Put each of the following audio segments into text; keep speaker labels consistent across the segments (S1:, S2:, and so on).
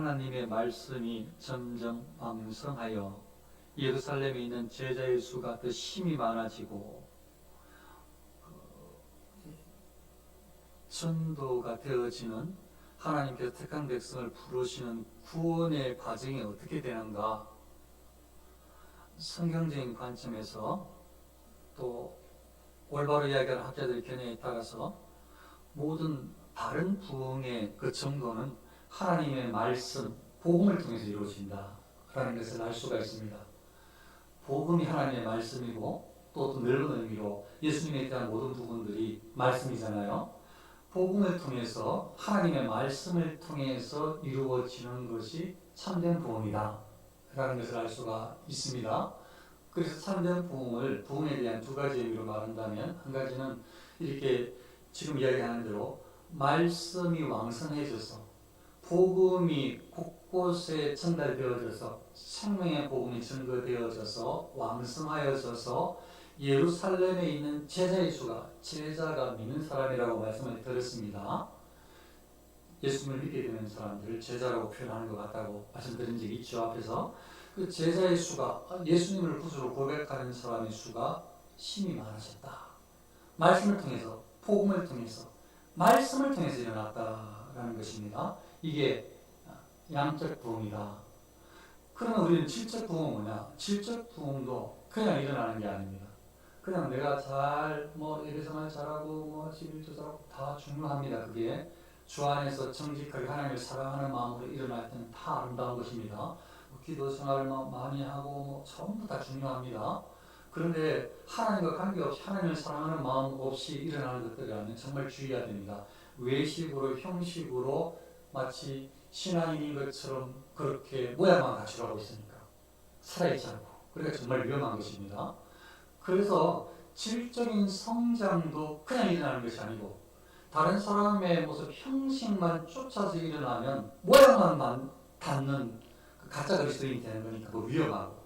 S1: 하나님의 말씀이 점점 왕성하여 예루살렘에 있는 제자의 수가 더 힘이 많아지고 전도가 되어지는 하나님께서 택한 백성을 부르시는 구원의 과정이 어떻게 되는가? 성경적인 관점에서 또 올바로 이야기하는 학자들의 견해에 따라서 모든 바른 부흥의 그 정도는 하나님의 말씀, 복음을 통해서 이루어진다 라는 것을 알 수가 있습니다. 복음이 하나님의 말씀이고 또 넓은 의미로 예수님에 대한 모든 부분들이 말씀이잖아요. 복음을 통해서 하나님의 말씀을 통해서 이루어지는 것이 참된 부흥이다 라는 것을 알 수가 있습니다. 그래서 참된 부흥에 대한 두 가지 의미로 말한다면, 한 가지는 이렇게 지금 이야기하는 대로 말씀이 왕성해져서 복음이 곳곳에 전달되어져서 생명의 복음이 증거되어져서 왕성하여져서 예루살렘에 있는 제자의 수가, 제자가 믿는 사람이라고 말씀을 드렸습니다. 예수님을 믿게 되는 사람들을 제자라고 표현하는 것 같다고 말씀드린 적이 있죠. 앞에서 그 제자의 수가, 예수님을 구주로 고백하는 사람의 수가 힘이 많아졌다. 말씀을 통해서, 복음을 통해서, 말씀을 통해서 일어났다라는 것입니다. 이게 양적 부흥이다. 그러면 우리는 질적 부흥은 뭐냐? 질적 부흥도 그냥 일어나는 게 아닙니다. 그냥 내가 잘 예배생활 잘하고 11조 잘하고 다 중요합니다. 그게 주 안에서 정직하게 하나님을 사랑하는 마음으로 일어날 때는 다 아름다운 것입니다. 기도 생활 많이 하고 전부 다 중요합니다. 그런데 하나님과 관계없이 하나님을 사랑하는 마음 없이 일어나는 것들이라면 정말 주의해야 됩니다. 외식으로 형식으로 마치 신앙인인 것처럼 그렇게 모양만 갖추라고 있으니까 살아있지 않고, 그러니까 정말 위험한 것입니다. 그래서 질적인 성장도 그냥 일어나는 것이 아니고 다른 사람의 모습 형식만 쫓아서 일어나면 모양만 닿는 가짜 그리스도인이 되는 거니까 그 위험하고,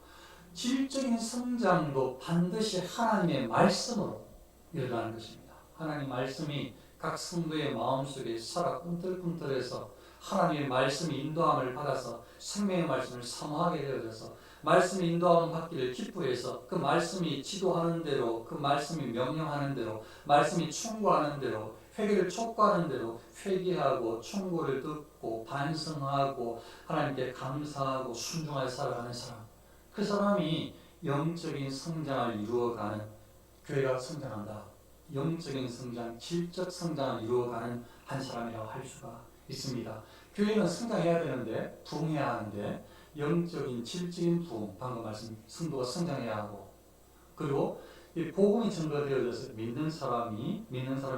S1: 질적인 성장도 반드시 하나님의 말씀으로 일어나는 것입니다. 하나님 말씀이 각 성도의 마음속에 살아 꿈틀꿈틀해서 하나님의 말씀이 인도함을 받아서 생명의 말씀을 사모하게 되어져서 말씀이 인도함을 받기를 기뻐해서 그 말씀이 지도하는 대로, 그 말씀이 명령하는 대로, 말씀이 충고하는 대로, 회개를 촉구하는 대로 회개하고 충고를 듣고 반성하고 하나님께 감사하고 순종하여 살아가는 사람, 그 사람이 영적인 성장을 이루어가는, 교회가 성장한다, 영적인 성장, 질적 성장을 이루어가는 한 사람이라고 할 수가 있습니다. 교회는 성장해야 되는데, 부흥해야 하는데 영적인 질적인 부흥, 방금 말씀 성도가 성장해야 하고, 그리고 이 복음이 증거되어져서 믿는 사람의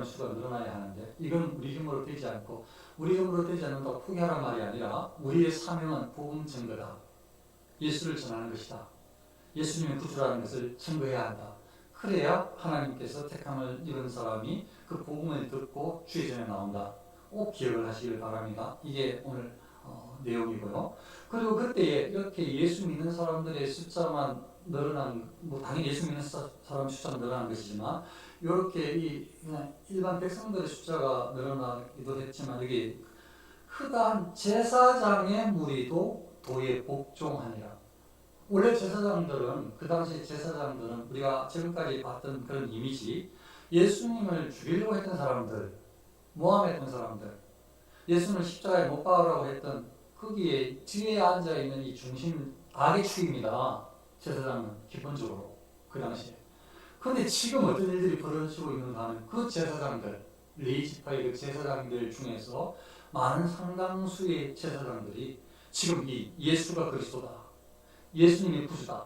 S1: 수가 늘어나야 하는데, 이건 우리 힘으로 되지 않고, 우리 힘으로 되지 않는다고 포기하란 말이 아니라 우리의 사명은 복음 증거다. 예수를 전하는 것이다. 예수님의 구주라는 것을 증거해야 한다. 그래야 하나님께서 택함을 입은 사람이 그 복음을 듣고 주의 전에 나온다. 꼭 기억을 하시길 바랍니다. 이게 오늘 내용이고요. 그리고 그때에 이렇게 예수 믿는 사람들의 숫자만 늘어난, 당연히 예수 믿는 사람 숫자가 늘어난 것이지만, 이렇게 그냥 일반 백성들의 숫자가 늘어나기도 했지만, 여기 크다한 제사장의 무리도 도에 복종하니라. 원래 제사장들은, 그 당시 제사장들은 우리가 지금까지 봤던 그런 이미지, 예수님을 죽이려고 했던 사람들, 모함했던 사람들, 예수님을 십자가에 못 박으라고 했던, 거기에 뒤에 앉아있는 이 중심 악의 축입니다. 제사장은 기본적으로 그 당시에. 그런데 지금 어떤 일들이 벌어지고 있는가 하면, 그 제사장들, 레위지파의 그 제사장들 중에서 많은 상당수의 제사장들이 지금 이 예수가 그리스도다, 예수님이 구주다,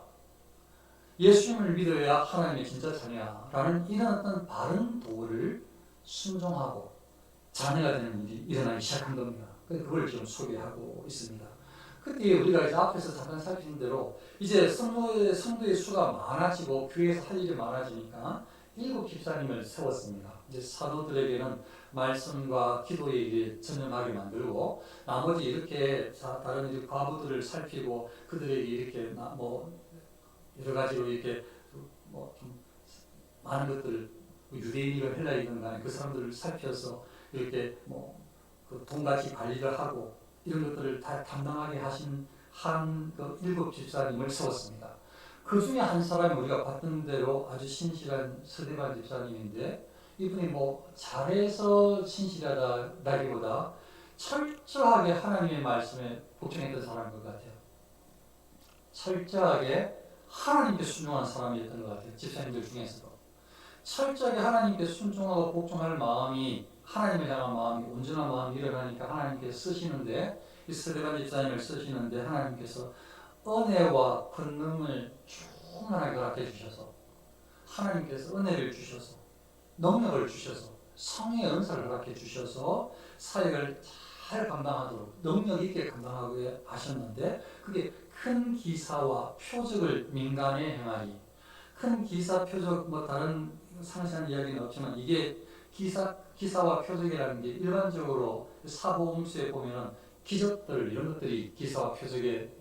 S1: 예수님을 믿어야 하나님의 진짜 자녀야라는 이런 어떤 바른 도를 순종하고 자녀가 되는 일이 일어나기 시작한 겁니다. 그걸 지금 소개하고 있습니다. 그때 우리가 이제 앞에서 잠깐 살핀 대로 이제 성도의 수가 많아지고 교회에서 할 일이 많아지니까 7 집사님을 세웠습니다. 이제 사도들에게는 말씀과 기도에 이제 전념하게 만들고, 나머지 이렇게 다른 이제 과부들을 살피고 그들에게 이렇게 여러 가지로 이렇게 좀 많은 것들을, 유대인이건 헬라인이건 간에 그 사람들을 살펴서 이렇게 그 돈같이 관리를 하고 이런 것들을 다 담당하게 하신 한 그 7집사님을 세웠습니다. 그 중에 한 사람이 우리가 봤던 대로 아주 신실한 서대반 집사님인데, 이분이 뭐 잘해서 신실하다기보다 철저하게 하나님의 말씀에 복종했던 사람인 것 같아요. 철저하게 하나님께 순종한 사람이었던 것 같아요. 집사님들 중에서도 철저하게 하나님께 순종하고 복종할 마음이, 하나님을 향한 마음이, 온전한 마음이 일어나니까 하나님께 쓰시는데, 이 스데반 집사님을 쓰시는데 하나님께서 은혜와 권능을 충만하게 허락해 주셔서, 하나님께서 은혜를 주셔서, 능력을 주셔서, 성의 은사를 허락해 주셔서 사역을 잘 감당하도록 능력 있게 감당하게 하셨는데, 그게 큰 기사와 표적을 민간에 행하리. 큰 기사, 표적, 뭐 다른 상세한 이야기는 없지만, 이게 기사와 표적이라는 게 일반적으로 사복음서에 보면은 기적들, 이런 것들이 기사와 표적에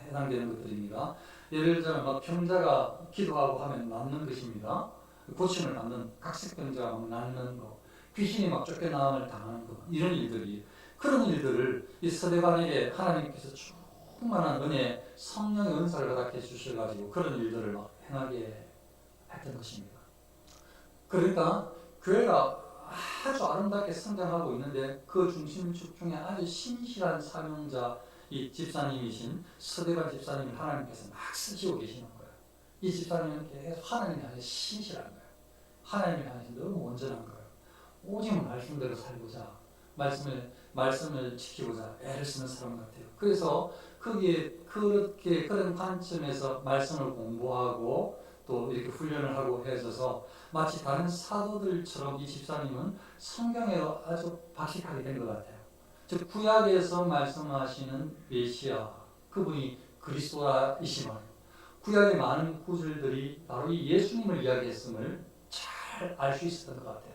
S1: 해당되는 것들입니다. 예를 들면 막 병자가 기도하고 하면 낫는 것입니다. 고침을 받는, 각색병자가 막 낫는 거, 귀신이 막 쫓겨나음을 당하는 거, 이런 일들이, 그런 일들을 이 스데반에게 하나님께서 충만한 은혜, 성령의 은사를 허락해 주셔가지고 그런 일들을 막 행하게 했던 것입니다. 그러니까 교회가 아주 아름답게 성장하고 있는데, 그 중심축 중에 아주 신실한 사명자, 이 집사님이신 스데반 집사님을 하나님께서 막 쓰시고 계시는 거예요. 이 집사님은 계속 하나님을 향해 신실한 거예요. 하나님을 향해서 너무 온전한 거예요. 오직 말씀대로 살고자, 말씀을 지키고자 애를 쓰는 사람 같아요. 그래서 거기에 그렇게 그런 관점에서 말씀을 공부하고 또 이렇게 훈련을 하고 해줘서 마치 다른 사도들처럼 이 집사님은 성경에 아주 박식하게 된 것 같아요. 즉 구약에서 말씀하시는 메시아, 그분이 그리스도이심을, 구약의 많은 구절들이 바로 이 예수님을 이야기했음을 잘 알 수 있었던 것 같아요.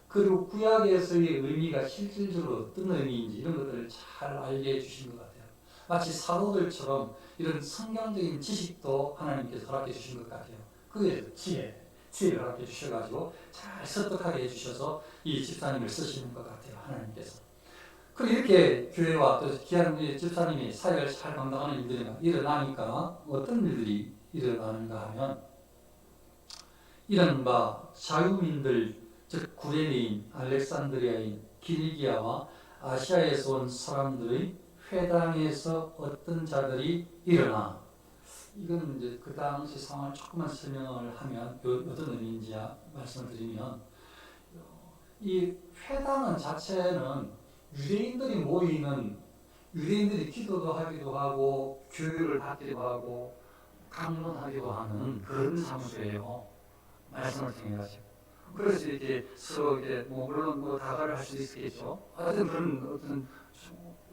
S1: 그리고 구약에서의 의미가 실질적으로 어떤 의미인지 이런 것들을 잘 알게 해주신 것 같아요. 마치 사도들처럼 이런 성경적인 지식도 하나님께서 허락해 주신 것 같아요. 그게 지혜를 허락해 주셔가지고 잘 설득하게 해주셔서 이 집사님을 쓰시는 것 같아요. 하나님께서. 그리고 이렇게 교회와 또 귀한 집사님이 사역을 잘 감당하는 일들이 일어나니까 어떤 일들이 일어나는가 하면, 이른바 자유민들, 즉 구레네인, 알렉산드리아인, 기리기아와 아시아에서 온 사람들의 회당에서 어떤 자들이 일어나, 이건 이제 그 당시 상황을 조금만 설명을 하면 어떤 의미인지 말씀을 드리면, 이 회당은 자체는 유대인들이 모이는, 유대인들이 기도도 하기도 하고 교육을 받기도 하고 강론하기도 하는 그런 사무소예요. 말씀을 통해 가지고. 그래서 이렇게 서로 이렇게 물론 다가를 할 수도 있겠죠. 하여튼 그런 어떤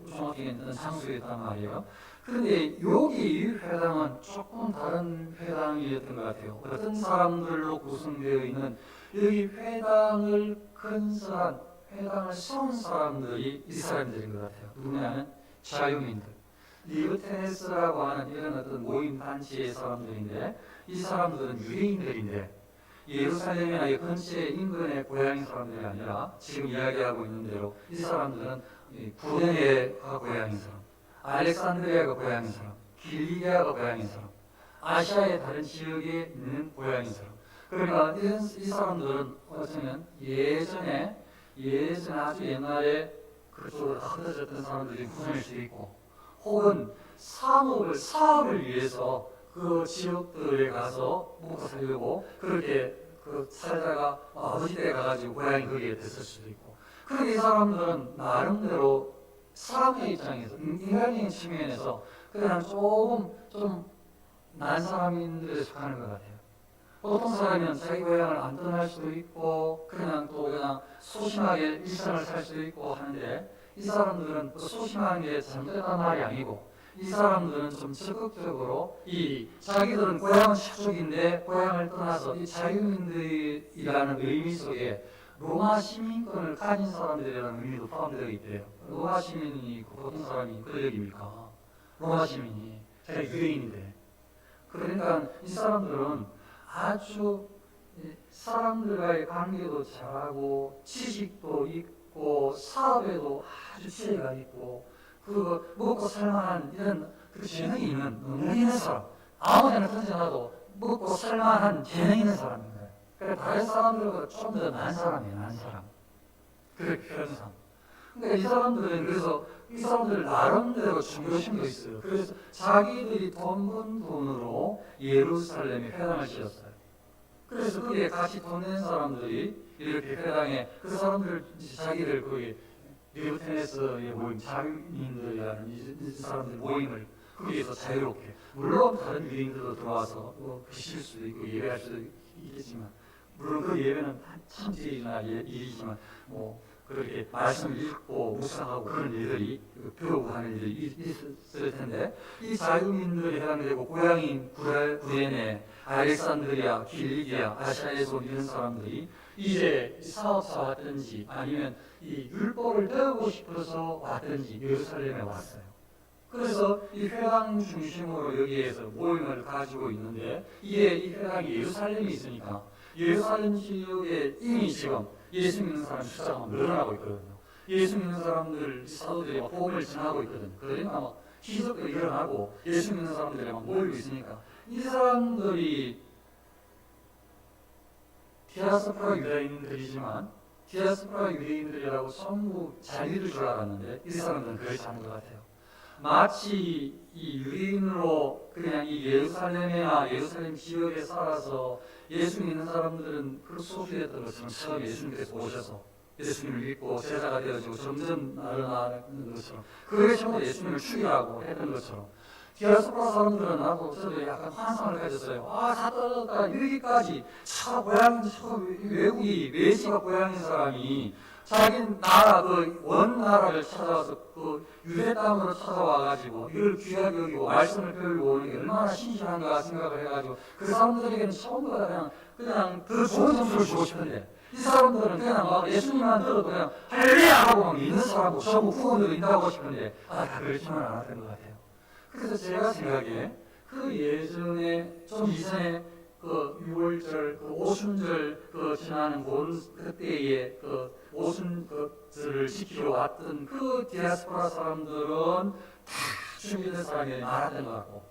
S1: 종합적인 어떤 상수였단 말이에요. 그런데 여기 회당은 조금 다른 회당이었던 것 같아요. 어떤 사람들로 구성되어 있는, 여기 회당을 건설한, 회당을 세운 사람들이 이 사람들인 것 같아요. 누구냐면 자유민들, 리브테네스라고 하는 이런 어떤 모임 단체의 사람들인데, 이 사람들은 유대인들인데 예루살렘이나 이 근처의 인근의 고향인 사람들이 아니라 지금 이야기하고 있는 대로 이 사람들은 구레네가 고향인 사람, 알렉산드리아가 고향인 사람, 길리기아가 고향인 사람, 아시아의 다른 지역에 있는 고향인 사람. 그러니까 이 사람들은 어쩌면 예전에 아주 옛날에 그쪽으로 흩어졌던 사람들이 구성일 수도 있고, 혹은 사업을 위해서 그 지역들에 가서 먹고 살려고 그렇게 살다가 아버지 댁에 가가지고 고향이 거기에 됐을 수도 있고. 그런데 이 사람들은 나름대로 사람의 입장에서, 인간적인 측면에서 그냥 조금 좀 난 사람들에 속하는 것 같아요. 보통 사람은 자기 고향을 안 떠날 수도 있고 그냥 소심하게 일상을 살 수도 있고 하는데, 이 사람들은 소심한 게 잘못됐단 말이 아니고, 이 사람들은 좀 적극적으로 자기들은 고향은 서쪽인데 고향을 떠나서 이 자유민들이라는 의미 속에 로마 시민권을 가진 사람들이라는 의미도 포함되어 있대요. 로마 시민이 보통 사람이 그럴 얘기입니까? 로마 시민이 자기 유대인인데. 그러니까 이 사람들은 아주 사람들과의 관계도 잘하고 지식도 있고 사업에도 아주 지혜가 있고, 그 먹고 살만한 이런 그 재능이 있는 능력이 있는 사람, 아무데나 던져놔도 먹고 살만한 재능이 있는 사람인 거예요. 그래 다른 사람들보다 좀 더 나은 사람이에요. 나은 사람. 그렇게 편상. 그러니까 이 사람들은 그래서 이 사람들 나름대로 중요심도 있어요. 그래서 자기들이 돈 번 돈으로 예루살렘에 회당을 지었어요. 그래서 거기에 같이 돈 낸 사람들이 이렇게 회당에 그 사람들 자기를 거기 리브텐에서의 모임 자유인들이라는 이 사람들 모임을 거기에서 자유롭게 물론 다른 유대인들도 들어와서 계실 수도 있고 예배할 수도 있겠지만 물론 그 예배는 한참 뒤나 일이지만 뭐 그렇게 말씀을 읽고 묵상하고 그런 일들이 배우고 하는 일들이 있을 텐데 이 자유민들이 해당되고 고향인 구레네, 알렉산드리아, 길리기아, 아시아에서 온 이런 사람들이 이제 사업사 왔든지 아니면 이 율법을 배우고 싶어서 왔든지 예루살렘에 왔어요. 그래서 이 회당 중심으로 여기에서 모임을 가지고 있는데 이게 이 회당이 예루살렘이 있으니까 예루살렘 지역에 이미 지금 예수 믿는 사람 숫자가 늘어나고 있거든요. 예수 믿는 사람들 사도들이 막 복음을 전하고 있거든요. 그러니까 막 기적도 일어나고 예수 믿는 사람들이 막 모이고 있으니까 이 사람들이 디아스포라 유대인들이지만 디아스포라 유대인들이라고 전부 잘 믿을 줄 알았는데 이 사람들은 그렇지 않은 것 같아요. 마치 이 유대인으로 그냥 이 예루살렘이나 예루살렘 지역에 살아서 예수 믿는 사람들은 그런 소수였던 것처럼 처음 예수님께서 오셔서 예수님을 믿고 제자가 되어지고 점점 나아가는 것처럼 그게 전부 예수님을 죽이라고 했던 것처럼 디아스포라 사람들은 나도 저도 약간 환상을 가졌어요. 다 떨어졌다 여기까지 저 외국이 외지가 고향인 사람이 자기 나라 그 원나라를 찾아와서 그 유대 땅으로 찾아와가지고 이걸 귀하게 여기고 말씀을 배우고 오는 게 얼마나 신실한가 생각을 해가지고 그 사람들에게는 전부 다 그냥 더 좋은 점수를 주고 싶은데 이 사람들은 그냥 막 예수님만 들어도 그냥 할렐루야 하고 막 믿는 사람고 전부 후원으로 인도하고 싶은데 다 그렇지만 않았던 것 같아요. 그래서 제가 생각에 그 예전에 좀 이전에 그 6월절, 그 오순절 그 지나는 그때에 그 오순절을 지키러 왔던 그 디아스포라 사람들은 다 주민의 사람이 많았던 것 같고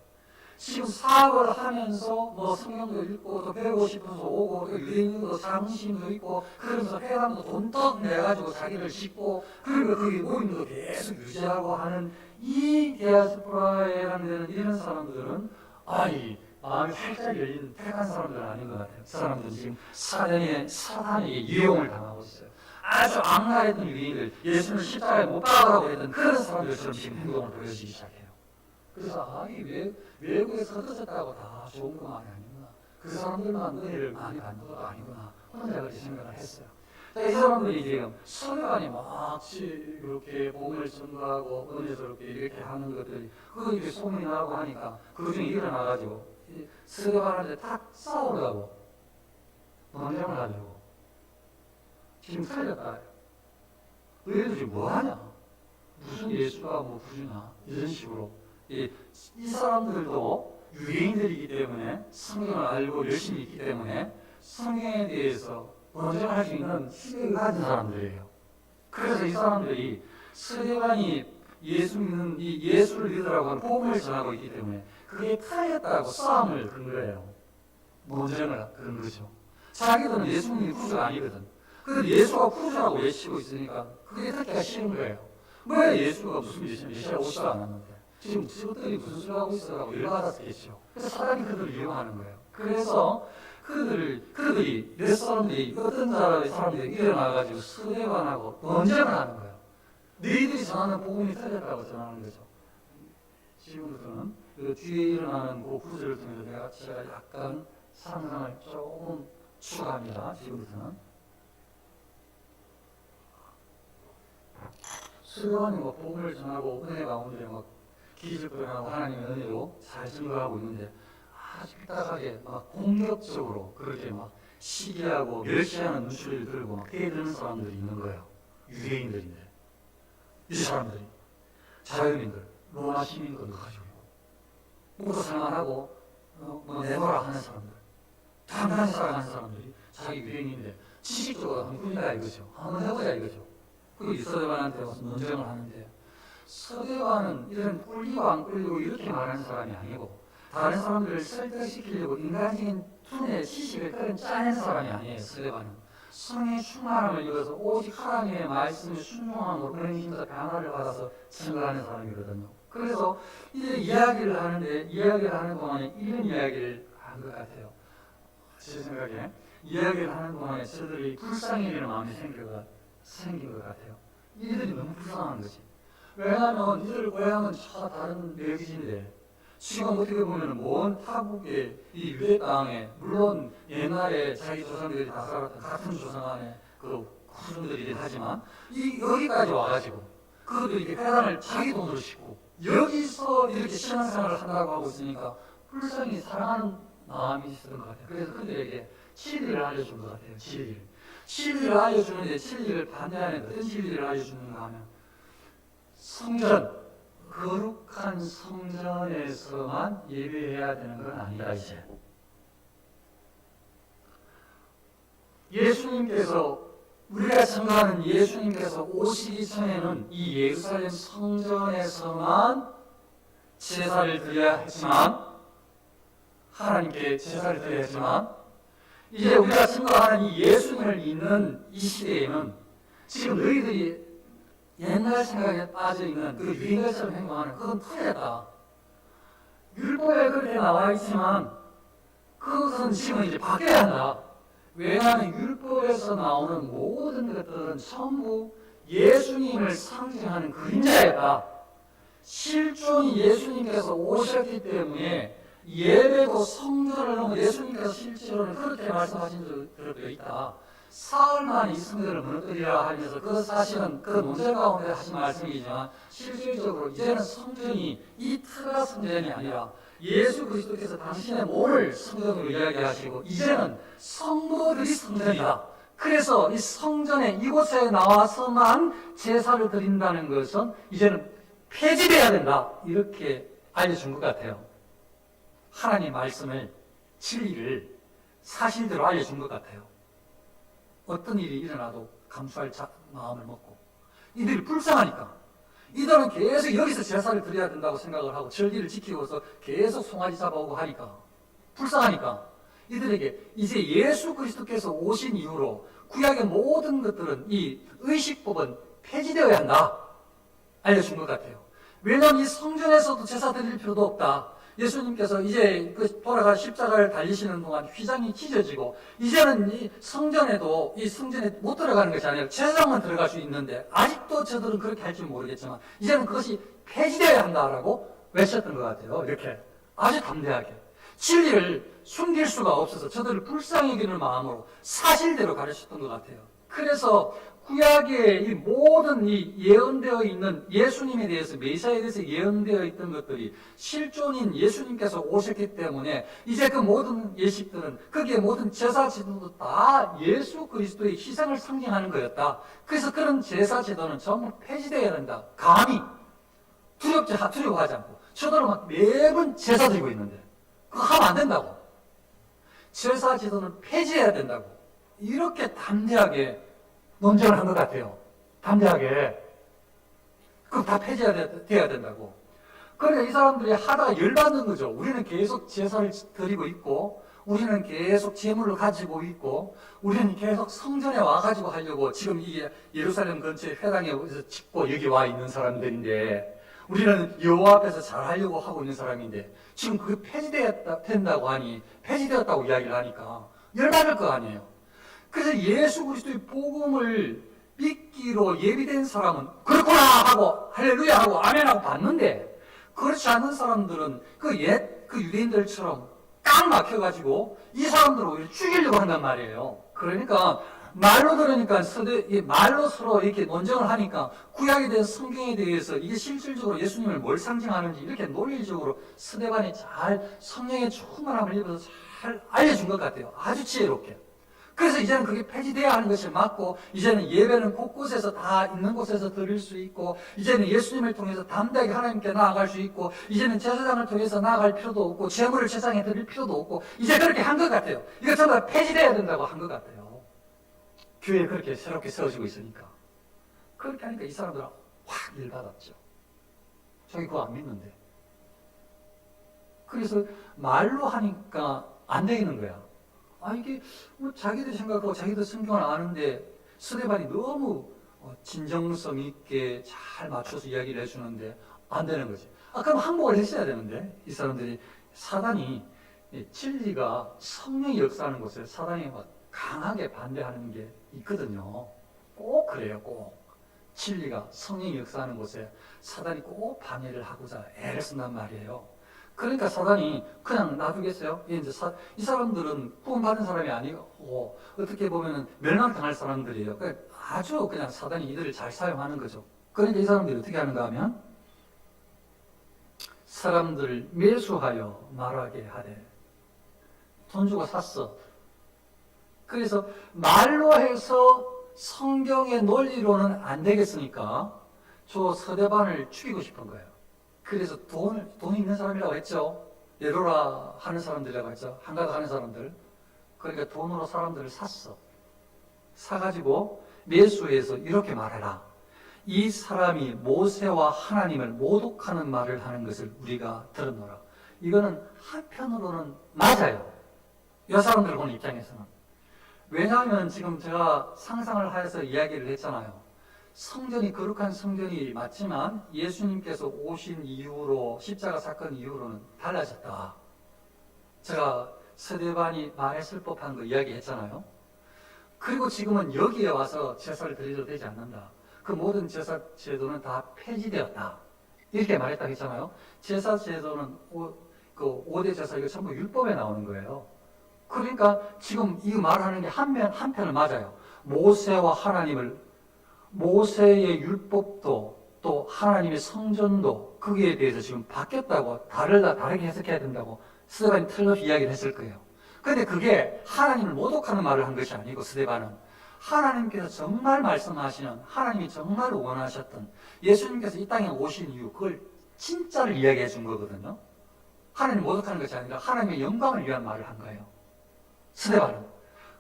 S1: 지금 사업을 하면서 뭐 성경도 읽고 또 배우고 싶어서 오고 유대인도 장신도 있고 그러면서 회당도 돈떡 내가지고 자기를 짓고 그리고 거기 모임도 계속 유지하고 하는 이 디아스포라에 해당되는 이런 사람들은 마음이 활짝 열린 택한 사람들은 아닌 것 같아요. 그 사람들은 지금 사단에게 유혹을 당하고 있어요. 아주 악랄했던 유대인들, 예수를 십자가에 못 박으라고 했던 그런 사람들처럼 지금 행동을 보여주기 시작해요. 그래서 외국에서 흩어졌다고 다 좋은 것만이 아니구나. 그 사람들만 은혜를 많이 받는 것도 아니구나. 혼자 그렇게 생각을 했어요. 이 사람들이 지금 서류안이 막 이렇게 복음을 전도하고 은혜스럽게 이렇게 하는 것들이 그게 소문이 나고 하니까 그 중에 일어나가지고 서류안한테 탁 싸우려고 논쟁을 하려고 지금 틀렸다. 너희들 지금 뭐하냐? 무슨 예수가 뭐 구주냐? 이런 식으로 이 사람들도 유대인들이기 때문에 성경을 알고 열심히 있기 때문에 성경에 대해서 논쟁할 수 있는 시대를 가진 사람들이에요. 그래서 이 사람들이 스데반이 예수를 믿으라고 하는 복음을 전하고 있기 때문에 그게 틀렸다고 싸움을 건 거예요. 논쟁을 그런 거죠. 자기들은 예수님이 구주가 아니거든. 그런데 예수가 구주라고 외치고 있으니까 그게 듣기가 싫은 거예요. 왜 예수가 무슨 메시아 오지도 않았는데 지금 저것들이 무슨 소리 하고 있어라고 열받았겠죠. 그래서 사단이 그들을 이용하는 거예요. 그래서 그들이 몇 사람들이 어떤 사람들이 일어나가지고 스데반하고 논쟁을 하는 거예요. 너희들이 전하는 복음이 틀렸다고 전하는 거죠. 지금부터는 그 뒤에 일어나는 그 구절을 통해서 제가 약간 상상을 조금 추가합니다. 지금부터는 스데반이 뭐 복음을 전하고 은혜 가운데 막 기적을 하고 하나님의 은혜로 잘 증거하고 있는데 아주 삐딱하게 막 공격적으로 그렇게 막 시기하고 멸시하는 눈치를 들고 막 대드는 사람들이 있는 거예요. 유대인들인데 이 사람들이 자유민들 로마 시민들도 가지고 먹고 살만하고 뭐 내놓으라 하는 사람들 당당히 살아가는 사람들이 자기 유대인인데 지식적으로 한번 꾸민다 이거죠. 한번 해보자 이거죠. 그 이스라엘한테 와서 논쟁을 하는데 서대반은 이런 꿀리고 안 꿀리고 이렇게 말하는 사람이 아니고 다른 사람들을 설득시키려고 인간적인 두뇌 지식을 끌은 짜낸 사람이 아니에요. 서대반은 성의 충만함을 입어서 오직 하나님의 말씀에 순종함으로 은행심에서 변화를 받아서 증거하는 사람이거든요. 그래서 이제 이야기를 하는 동안에 이런 이야기를 한 것 같아요. 제 생각에 이야기를 하는 동안에 저들이 불쌍히 여기는 마음이 생긴 것 같아요. 이들이 너무 불쌍한 거지. 왜냐하면 이들 고향은 저 다른 내역인데 지금 어떻게 보면 먼 타국의 이 유대 땅에 물론 옛날에 자기 조상들이 다 살았던 같은 조상 안에 그 후손들이긴 하지만 여기까지 와가지고 그것도 이렇게 회단을 자기 돈으로 싣고 여기서 이렇게 신앙생활을 한다고 하고 있으니까 불쌍히 사랑하는 마음이 있었던 것 같아요. 그래서 그들에게 진리를 알려준 것 같아요. 진리를 알려주는데 진리를 반대하는 어떤 진리를 알려주는가 하면 성전, 거룩한 성전에서만 예배해야 되는 건 아니다 이제. 우리가 생각하는 예수님께서 오시기 전에는 이 예루살렘 성전에서만 제사를 드려야 했지만 하나님께 제사를 드려야 했지만 이제 우리가 생각하는 이 예수님을 믿는 이 시대에는 지금 너희들이 옛날 생각에 빠져있는 그 유행가처럼 행동하는 그건 틀렸다. 율법에 그렇게 나와 있지만 그것은 지금 이제 바뀌어야 한다. 왜냐하면 율법에서 나오는 모든 것들은 전부 예수님을 상징하는 그림자였다. 실존이 예수님께서 오셨기 때문에 예배도 성전을 넘어 예수님께서 실제로는 그렇게 말씀하신 적도 있다. 사흘 만에 이 성전을 무너뜨리라 하면서 그 사실은 그 논쟁 가운데 하신 말씀이지만 실질적으로 이제는 성전이 이 트가 성전이 아니라 예수 그리스도께서 당신의 몸을 성전으로 이야기하시고 이제는 성도들이 성전이다. 그래서 이 성전에 이곳에 나와서만 제사를 드린다는 것은 이제는 폐지돼야 된다. 이렇게 알려준 것 같아요. 하나님 말씀을 진리를 사실대로 알려준 것 같아요. 어떤 일이 일어나도 감수할 마음을 먹고 이들이 불쌍하니까 이들은 계속 여기서 제사를 드려야 된다고 생각을 하고 절기를 지키고서 계속 송아지 잡아오고 하니까 불쌍하니까 이들에게 이제 예수 그리스도께서 오신 이후로 구약의 모든 것들은 이 의식법은 폐지되어야 한다 알려준 것 같아요. 왜냐하면 이 성전에서도 제사 드릴 필요도 없다. 예수님께서 이제 그 돌아가 십자가를 달리시는 동안 휘장이 찢어지고 이제는 이 성전에 못 들어가는 것이 아니라 제사장만 들어갈 수 있는데 아직도 저들은 그렇게 할지 모르겠지만 이제는 그것이 폐지되어야 한다라고 외쳤던 것 같아요. 이렇게 아주 담대하게 진리를 숨길 수가 없어서 저들을 불쌍히 여기는 마음으로 사실대로 가르쳤던 것 같아요. 그래서 구약에 이 모든 이 예언되어 있는 예수님에 대해서 메시아에 대해서 예언되어 있던 것들이 실존인 예수님께서 오셨기 때문에 이제 그 모든 예식들은 거기에 모든 제사 제도도 다 예수 그리스도의 희생을 상징하는 거였다. 그래서 그런 제사 제도는 전부 폐지되어야 된다. 감히 두려워하지 않고 저더러 막 매번 제사 드리고 있는데 그거 하면 안 된다고. 제사 제도는 폐지해야 된다고. 이렇게 담대하게 논쟁을 한 것 같아요. 담대하게. 그거 다 폐지해야 된다고. 그러니까 이 사람들이 하다가 열받는 거죠. 우리는 계속 제사를 드리고 있고, 우리는 계속 재물을 가지고 있고, 우리는 계속 성전에 와가지고 하려고 지금 이게 예루살렘 근처에 회당에 짓고 여기 와 있는 사람들인데, 우리는 여호와 앞에서 잘 하려고 하고 있는 사람인데, 지금 그게 폐지된다고 하니, 폐지되었다고 이야기를 하니까 열받을 거 아니에요. 그래서 예수 그리스도의 복음을 믿기로 예비된 사람은 그렇구나 하고 할렐루야 하고 아멘 하고 받는데 그렇지 않은 사람들은 그 유대인들처럼 딱 막혀가지고 이 사람들을 오히려 죽이려고 한단 말이에요. 그러니까 말로 들으니까 말로 서로 이렇게 논쟁을 하니까 구약에 대한 성경에 대해서 이게 실질적으로 예수님을 뭘 상징하는지 이렇게 논리적으로 스데반이 잘 성령의 충만함을 입어서 잘 알려준 것 같아요. 아주 지혜롭게. 그래서 이제는 그게 폐지되어야 하는 것이 맞고 이제는 예배는 곳곳에서 다 있는 곳에서 드릴 수 있고 이제는 예수님을 통해서 담대하게 하나님께 나아갈 수 있고 이제는 제사장을 통해서 나아갈 필요도 없고 제물을 제사장에 드릴 필요도 없고 이제 그렇게 한 것 같아요. 이거 전부 다 폐지되어야 된다고 한 것 같아요. 교회에 그렇게 새롭게 세워지고 있으니까. 그렇게 하니까 이 사람들은 확 열받았죠. 자기 그거 안 믿는데. 그래서 말로 하니까 안 되는 거야. 이게 뭐 자기들 생각하고 자기들 성경을 아는데 스데반이 너무 진정성 있게 잘 맞춰서 이야기를 해주는데 안 되는 거지. 그럼 항복을 했어야 되는데 이 사람들이 사단이 진리가 성령이 역사하는 곳에 사단이 막 강하게 반대하는 게 있거든요. 꼭 그래요, 꼭. 진리가 성령이 역사하는 곳에 사단이 꼭 방해를 하고자 애를 쓴단 말이에요. 그러니까 사단이 그냥 놔두겠어요? 이제 이 사람들은 구원받은 사람이 아니고 어떻게 보면 멸망당할 사람들이에요. 그러니까 아주 그냥 사단이 이들을 잘 사용하는 거죠. 그러니까 이 사람들이 어떻게 하는가 하면 사람들을 매수하여 말하게 하되 돈 주고 샀어. 그래서 말로 해서 성경의 논리로는 안 되겠으니까 저 서대반을 죽이고 싶은 거예요. 그래서 돈이 있는 사람이라고 했죠. 예로라 하는 사람들이라고 했죠. 한가닥 하는 사람들. 그러니까 돈으로 사람들을 샀어. 사가지고 매수해서 이렇게 말해라. 이 사람이 모세와 하나님을 모독하는 말을 하는 것을 우리가 들었노라. 이거는 한편으로는 맞아요. 이 사람들 보는 입장에서는. 왜냐하면 지금 제가 상상을 하여서 이야기를 했잖아요. 성전이 거룩한 성전이 맞지만 예수님께서 오신 이후로 십자가 사건 이후로는 달라졌다. 제가 스데반이 말했을 법한 거 이야기했잖아요. 그리고 지금은 여기에 와서 제사를 드려도 되지 않는다. 그 모든 제사 제도는 다 폐지되었다. 이렇게 말했다고 했잖아요. 제사 제도는 5대 제사 이거 전부 율법에 나오는 거예요. 그러니까 지금 이 말하는 게 한편은 맞아요. 모세의 율법도 또 하나님의 성전도 거기에 대해서 지금 바뀌었다고 다르게 해석해야 된다고 스데반이 틀림없이 이야기를 했을 거예요. 그런데 그게 하나님을 모독하는 말을 한 것이 아니고 스데반은 하나님께서 정말 말씀하시는 하나님이 정말 원하셨던 예수님께서 이 땅에 오신 이유 그걸 진짜를 이야기해 준 거거든요. 하나님 모독하는 것이 아니라 하나님의 영광을 위한 말을 한 거예요. 스데반은.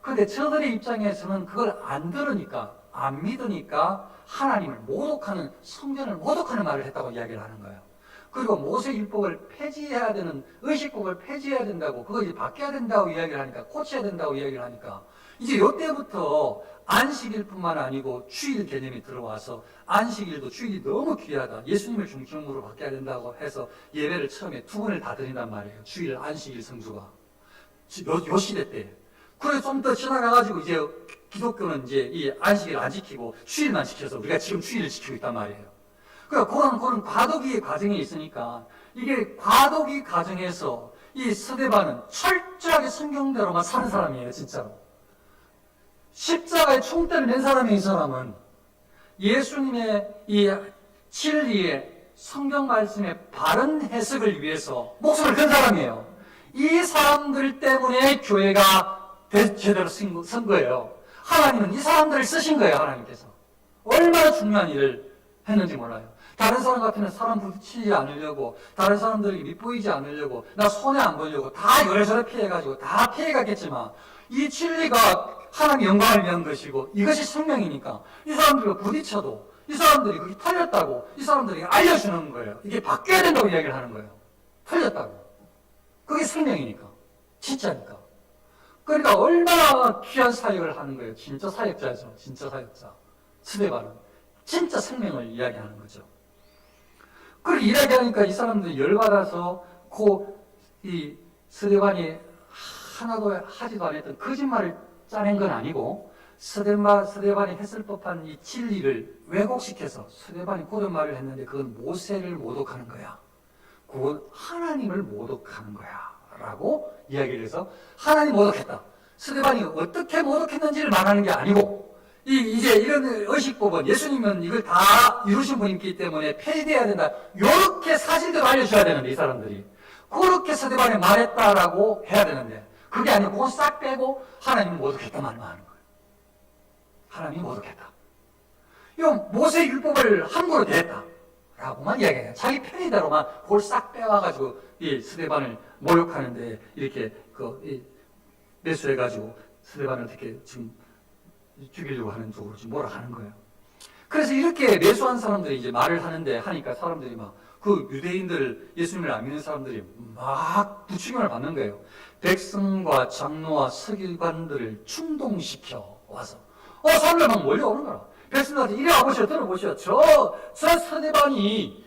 S1: 그런데 저들의 입장에서는 그걸 안 들으니까 안 믿으니까 하나님을 모독하는 성전을 모독하는 말을 했다고 이야기를 하는 거예요. 그리고 모세 율법을 폐지해야 되는 의식법을 폐지해야 된다고 그거 이제 바뀌어야 된다고 이야기를 하니까 고쳐야 된다고 이야기를 하니까 이제 이때부터 안식일뿐만 아니고 주일 개념이 들어와서 안식일도 주일이 너무 귀하다. 예수님을 중심으로 바뀌어야 된다고 해서 예배를 처음에 2번을 다 드린단 말이에요. 주일 안식일 성수가 요 시대 때. 그래 좀 더 지나가가지고 이제 기독교는 이제 이 안식일 안 지키고 주일만 지켜서 우리가 지금 주일을 지키고 있단 말이에요. 그러니까 그런 과도기의 과정이 있으니까 이게 과도기 과정에서 이 스데반은 철저하게 성경대로만 사는 사람이에요, 진짜로. 십자가에 총대를 낸 사람이 이 사람은 예수님의 이 진리의 성경 말씀의 바른 해석을 위해서 목숨을 건 사람이에요. 이 사람들 때문에 교회가 제대로 쓴 거예요. 하나님은 이 사람들을 쓰신 거예요, 하나님께서. 얼마나 중요한 일을 했는지 몰라요. 다른 사람 같으면 사람 부딪히지 않으려고, 다른 사람들에게 밑보이지 않으려고, 나 손해 안 보려고 다 요래저래 피해가지고 다 피해갔겠지만 이 진리가 하나님의 영광을 위한 것이고 이것이 생명이니까 이 사람들과 부딪혀도 이 사람들이 그게 틀렸다고 이 사람들에게 알려주는 거예요. 이게 바뀌어야 된다고 이야기를 하는 거예요. 틀렸다고. 그게 생명이니까. 진짜니까. 그러니까 얼마나 귀한 사역을 하는 거예요. 진짜 사역자죠. 진짜 사역자. 스데반은. 진짜 생명을 이야기하는 거죠. 그렇게 이야기하니까 이 사람들이 열받아서 이 스데반이 하나도 하지도 않았던 거짓말을 짜낸 건 아니고 스데반이 했을 법한 이 진리를 왜곡시켜서 스데반이 고른 말을 했는데 그건 모세를 모독하는 거야. 그건 하나님을 모독하는 거야. 라고 이야기를 해서 하나님 모독했다. 스데반이 어떻게 모독했는지를 말하는 게 아니고 이제 이런 의식법은 예수님은 이걸 다 이루신 분이기 때문에 폐지돼야 된다. 이렇게 사실대로 알려줘야 되는데 이 사람들이 그렇게 스데반이 말했다라고 해야 되는데 그게 아니고 그건 싹 빼고 하나님이 모독했다 말만 하는 거예요. 하나님이 모독했다. 이건 모세 율법을 함부로 대했다. 라고만 이야기해요. 자기 편의대로만 그걸 싹 빼와가지고 이 스데반을 모욕하는데 이렇게 매수해가지고 스데반을 어떻게 지금 죽이려고 하는 쪽으로 지금 몰아가는 거예요. 그래서 이렇게 매수한 사람들이 이제 말을 하니까 사람들이 막 그 유대인들, 예수님을 안 믿는 사람들이 막 부추김을 받는 거예요. 백성과 장로와 서기관들을 충동시켜 와서 사람들 막 몰려오는 거라. 백성들한테 이리 와보시오, 들어보시오. 저 서대반이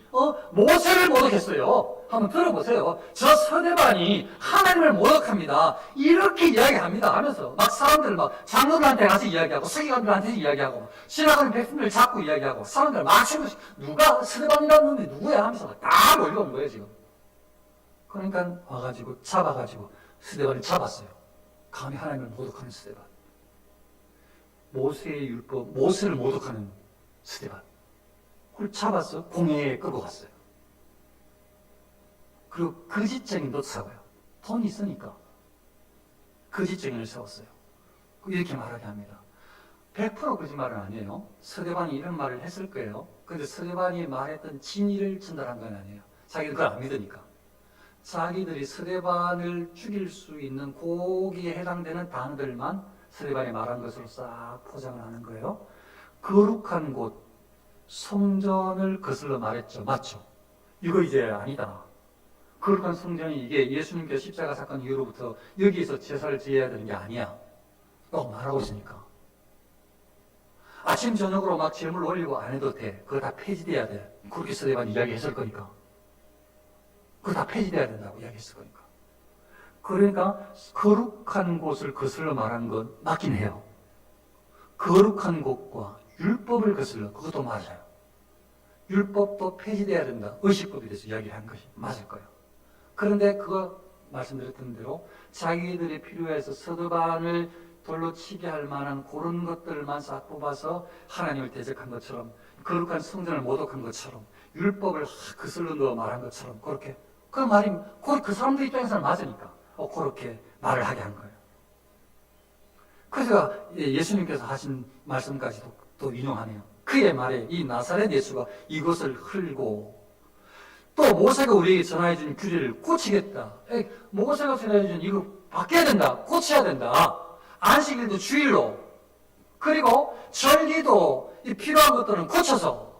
S1: 모세를 모독했어요. 한번 들어보세요. 저 서대반이 하나님을 모독합니다. 이렇게 이야기합니다 하면서 막 사람들 막 장로들한테 가서 이야기하고 서기관들한테 이야기하고 지나가는 백성들 자꾸 이야기하고 사람들 막 치고 누가 서대반이라는 놈이 누구야 하면서 다 몰려오는 거예요 지금. 그러니까 와가지고 잡아가지고 서대반을 잡았어요. 감히 하나님을 모독하는 서대반. 모세의 율법, 모세를 모독하는 서대반. 그걸 잡아서 공회에 끌고 갔어요. 그리고 거짓 증인도 세워요. 돈이 있으니까 거짓 증인을 세웠어요. 이렇게 말하게 합니다. 100% 거짓말은 아니에요. 서대반이 이런 말을 했을 거예요. 그런데 서대반이 말했던 진리를 전달한 건 아니에요. 자기들 그걸 안 믿으니까. 자기들이 서대반을 죽일 수 있는 거기에 해당되는 단어들만 서대반이 말한 것으로 싹 포장을 하는 거예요. 거룩한 곳, 성전을 거슬러 말했죠. 맞죠? 이거 이제 아니다. 거룩한 성전이 이게 예수님께서 십자가 사건 이후로부터 여기에서 제사를 지어야 되는 게 아니야. 라고 말하고 있으니까. 아침 저녁으로 막 제물 올리고 안 해도 돼. 그거 다 폐지돼야 돼. 그렇게 서대반이 이야기했을 거니까. 그거 다 폐지돼야 된다고 이야기했을 거니까. 그러니까 거룩한 곳을 거슬러 말한 건 맞긴 해요. 거룩한 곳과 율법을 거슬러 그것도 맞아요. 율법도 폐지돼야 된다. 의식법에 대해서 이야기를 한 것이 맞을 거예요. 그런데 그거 말씀드렸던 대로 자기들이 필요해서 서대반을 돌로 치게 할 만한 그런 것들만 싹 뽑아서 하나님을 대적한 것처럼 거룩한 성전을 모독한 것처럼 율법을 거슬러 넣어 말한 것처럼 그렇게 그 말이 그 사람들 입장에서는 맞으니까 그렇게 말을 하게 한 거예요. 그래서 예수님께서 하신 말씀까지도 또 인용하네요. 그의 말에 이 나사렛 예수가 이것을 흘고 또 모세가 우리에게 전하여 준 규례를 고치겠다. 모세가 전하여 준 이거 바뀌어야 된다. 고쳐야 된다. 안식일도 주일로 그리고 절기도 필요한 것들은 고쳐서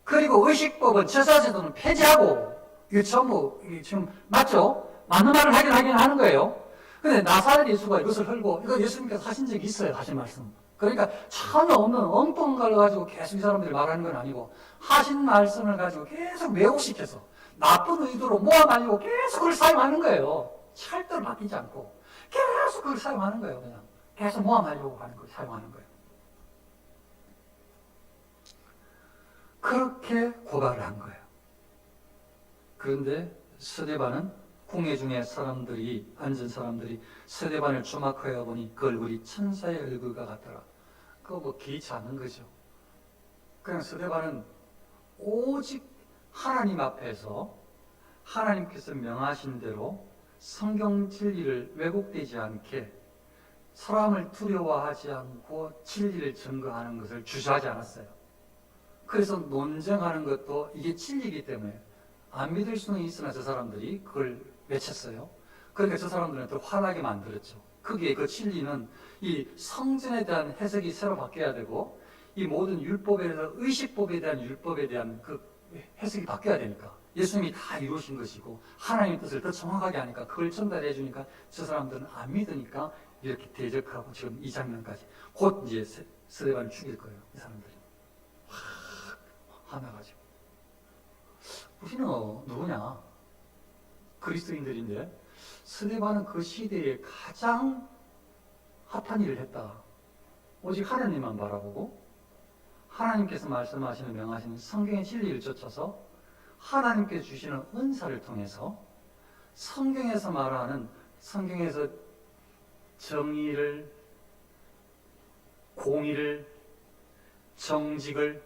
S1: 그리고 의식법은 제사제도는 폐지하고 이거 전부 지금 맞죠? 맞는 말을 하긴 하는 거예요. 근데 나사렛 예수가 이것을 흘고 이거 예수님께서 하신 적이 있어요. 하신 말씀. 그러니까 전혀 없는 엉뚱한 걸 가지고 계속 이 사람들이 말하는 건 아니고 하신 말씀을 가지고 계속 왜곡시켜서 나쁜 의도로 모아가지고 계속 그걸 사용하는 거예요. 절대로 바뀌지 않고 계속 그걸 사용하는 거예요. 그냥 계속 모아가려고 하는 걸 사용하는 거예요. 그렇게 고발을 한 거예요. 그런데 서대반은 궁예 중에 사람들이 앉은 사람들이 서대반을 주목하여 보니 그 얼굴이 천사의 얼굴과 같더라. 그거 뭐 개의치 않는 거죠. 그냥 서대반은 오직 하나님 앞에서 하나님께서 명하신 대로 성경 진리를 왜곡되지 않게 사람을 두려워하지 않고 진리를 증거하는 것을 주저하지 않았어요. 그래서 논쟁하는 것도 이게 진리이기 때문에 안 믿을 수는 있으나 저 사람들이 그걸 외쳤어요. 그러니까 저 사람들은 더 화나게 만들었죠. 거기에 그 진리는 이 성전에 대한 해석이 새로 바뀌어야 되고 이 모든 율법에 대해서 의식법에 대한 율법에 대한 그 해석이 바뀌어야 되니까 예수님이 다 이루신 것이고 하나님의 뜻을 더 정확하게 하니까 그걸 전달해 주니까 저 사람들은 안 믿으니까 이렇게 대적하고 지금 이 장면까지 곧 이제 스데반을 죽일 거예요. 이 사람들이 화나가지고 우리는 누구냐? 그리스도인들인데 스데반은 그 시대에 가장 핫한 일을 했다. 오직 하나님만 바라보고 하나님께서 말씀하시는 명하시는 성경의 진리를 쫓아서 하나님께서 주시는 은사를 통해서 성경에서 말하는 성경에서 정의를 공의를 정직을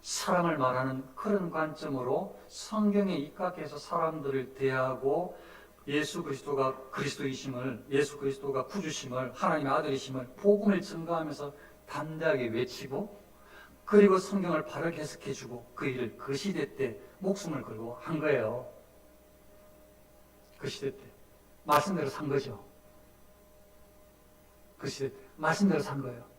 S1: 사랑을 말하는 그런 관점으로 성경에 입각해서 사람들을 대하고 예수 그리스도가 그리스도이심을 예수 그리스도가 구주심을 하나님의 아들이심을 복음을 증거하면서 담대하게 외치고 그리고 성경을 바르게 해석해주고 그 일을 그 시대 때 목숨을 걸고 한 거예요. 그 시대 때 말씀대로 산 거죠. 그 시대 때 말씀대로 산 거예요.